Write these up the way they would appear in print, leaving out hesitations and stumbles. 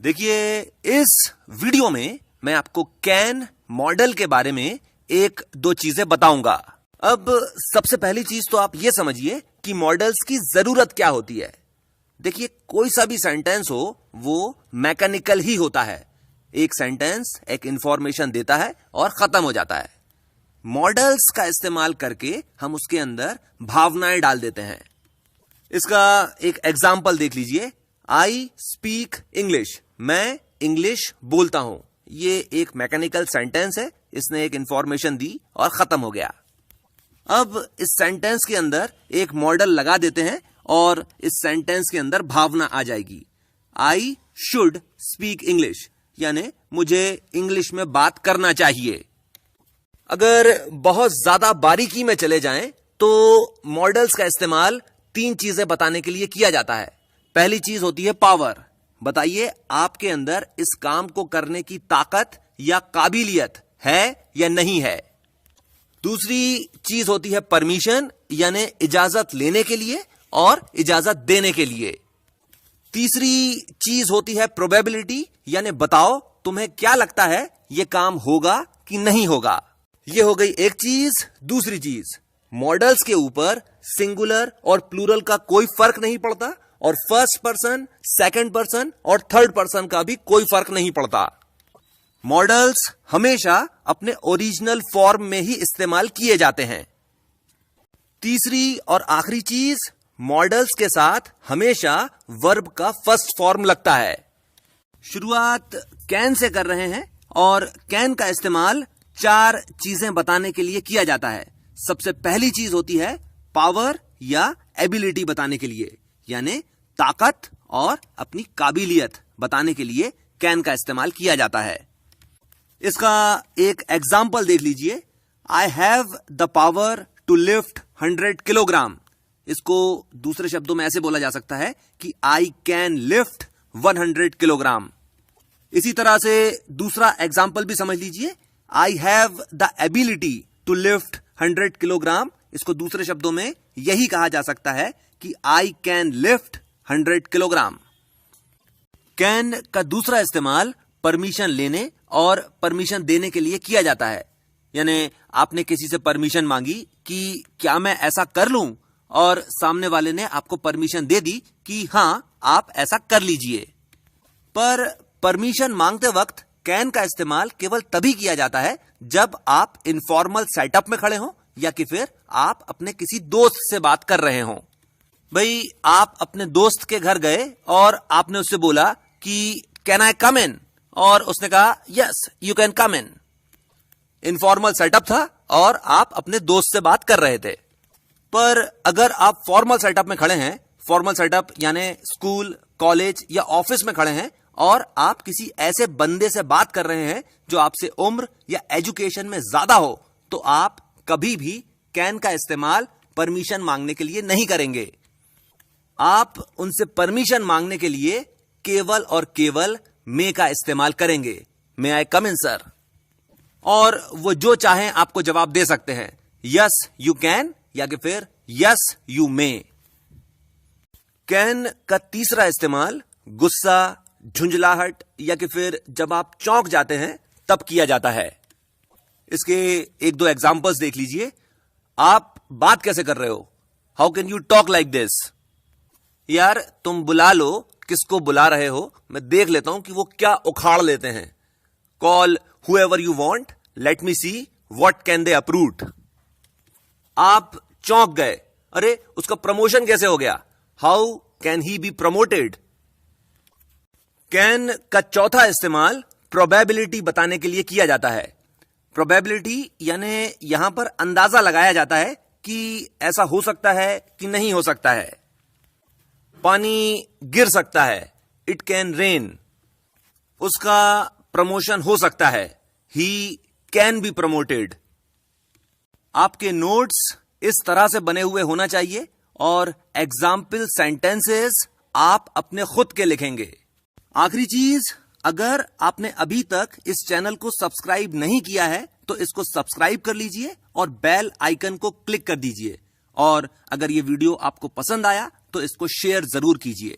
देखिए, इस वीडियो में मैं आपको कैन मॉडल के बारे में एक दो चीजें बताऊंगा। अब सबसे पहली चीज तो आप ये समझिए कि मॉडल्स की जरूरत क्या होती है। देखिए, कोई सा भी सेंटेंस हो वो मैकेनिकल ही होता है। एक सेंटेंस एक इंफॉर्मेशन देता है और खत्म हो जाता है। मॉडल्स का इस्तेमाल करके हम उसके अंदर भावनाएं डाल देते हैं। इसका एक एग्जाम्पल देख लीजिए। आई स्पीक इंग्लिश, मैं इंग्लिश बोलता हूं। ये एक मैकेनिकल सेंटेंस है, इसने एक इंफॉर्मेशन दी और खत्म हो गया। अब इस सेंटेंस के अंदर एक मॉडल लगा देते हैं और इस सेंटेंस के अंदर भावना आ जाएगी। आई शुड स्पीक इंग्लिश, यानी मुझे इंग्लिश में बात करना चाहिए। अगर बहुत ज्यादा बारीकी में चले जाएं तो मॉडल्स का इस्तेमाल तीन चीजें बताने के लिए किया जाता है। पहली चीज होती है पावर। बताइए, आपके अंदर इस काम को करने की ताकत या काबिलियत है या नहीं है। दूसरी चीज होती है परमिशन, यानी इजाजत लेने के लिए और इजाजत देने के लिए। तीसरी चीज होती है प्रोबेबिलिटी, यानी बताओ तुम्हें क्या लगता है ये काम होगा कि नहीं होगा। ये हो गई एक चीज। दूसरी चीज, मॉडल्स के ऊपर सिंगुलर और प्लूरल का कोई फर्क नहीं पड़ता और फर्स्ट पर्सन, सेकंड पर्सन और थर्ड पर्सन का भी कोई फर्क नहीं पड़ता। मॉडल्स हमेशा अपने ओरिजिनल फॉर्म में ही इस्तेमाल किए जाते हैं। तीसरी और आखिरी चीज, मॉडल्स के साथ हमेशा वर्ब का फर्स्ट फॉर्म लगता है। शुरुआत कैन से कर रहे हैं और कैन का इस्तेमाल चार चीजें बताने के लिए किया जाता है। सबसे पहली चीज होती है पावर या एबिलिटी बताने के लिए, यानी ताकत और अपनी काबिलियत बताने के लिए कैन का इस्तेमाल किया जाता है। इसका एक एग्जाम्पल देख लीजिए। I have the power to lift 100 kilogram. इसको दूसरे शब्दों में ऐसे बोला जा सकता है कि आई कैन लिफ्ट 100 किलोग्राम। इसी तरह से दूसरा एग्जाम्पल भी समझ लीजिए। I have the ability to lift 100 kilogram. इसको दूसरे शब्दों में यही कहा जा सकता है कि I can lift 100 kilogram. Can का दूसरा इस्तेमाल परमिशन लेने और परमिशन देने के लिए किया जाता है। यानी आपने किसी से परमिशन मांगी कि क्या मैं ऐसा कर लूं, और सामने वाले ने आपको परमिशन दे दी कि हां आप ऐसा कर लीजिए। पर परमिशन मांगते वक्त कैन का इस्तेमाल केवल तभी किया जाता है जब आप इनफॉर्मल सेटअप में खड़े हों या कि फिर आप अपने किसी दोस्त से बात कर रहे हों। भाई, आप अपने दोस्त के घर गए और आपने उससे बोला कि कैन आई कम इन, और उसने कहा yes you can come in. Informal setup था और आप अपने दोस्त से बात कर रहे थे। पर अगर आप फॉर्मल सेटअप में खड़े हैं, फॉर्मल सेटअप यानी स्कूल, कॉलेज या ऑफिस में खड़े हैं और आप किसी ऐसे बंदे से बात कर रहे हैं जो आपसे उम्र या एजुकेशन में ज्यादा हो, तो आप कभी भी कैन का इस्तेमाल परमिशन मांगने के लिए नहीं करेंगे। आप उनसे परमिशन मांगने के लिए केवल और केवल मे का इस्तेमाल करेंगे। मे आई कम इन सर, और वो जो चाहें आपको जवाब दे सकते हैं, यस यू कैन या कि फिर यस यू मे। कैन का तीसरा इस्तेमाल गुस्सा, झुंझलाहट या कि फिर जब आप चौंक जाते हैं तब किया जाता है। इसके एक दो एग्जांपल्स देख लीजिए। आप बात कैसे कर रहे हो? How can you talk like this? यार तुम बुला लो, किसको बुला रहे हो, मैं देख लेता हूं कि वो क्या उखाड़ लेते हैं। Call whoever you want, let me see what can they approve. आप चौंक गए, अरे उसका प्रमोशन कैसे हो गया? How can he be promoted? Can का चौथा इस्तेमाल प्रोबेबिलिटी बताने के लिए किया जाता है। प्रोबेबिलिटी यानी यहां पर अंदाजा लगाया जाता है कि ऐसा हो सकता है कि नहीं हो सकता है। पानी गिर सकता है, इट कैन रेन। उसका प्रमोशन हो सकता है, ही कैन बी प्रमोटेड। आपके नोट्स इस तरह से बने हुए होना चाहिए और एग्जाम्पल सेंटेंसेस आप अपने खुद के लिखेंगे। आखिरी चीज, अगर आपने अभी तक इस चैनल को सब्सक्राइब नहीं किया है तो इसको सब्सक्राइब कर लीजिए और बेल आइकन को क्लिक कर दीजिए। और अगर ये वीडियो आपको पसंद आया तो इसको शेयर जरूर कीजिए।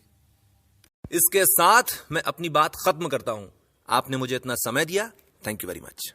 इसके साथ मैं अपनी बात खत्म करता हूं। आपने मुझे इतना समय दिया, थैंक यू वेरी मच।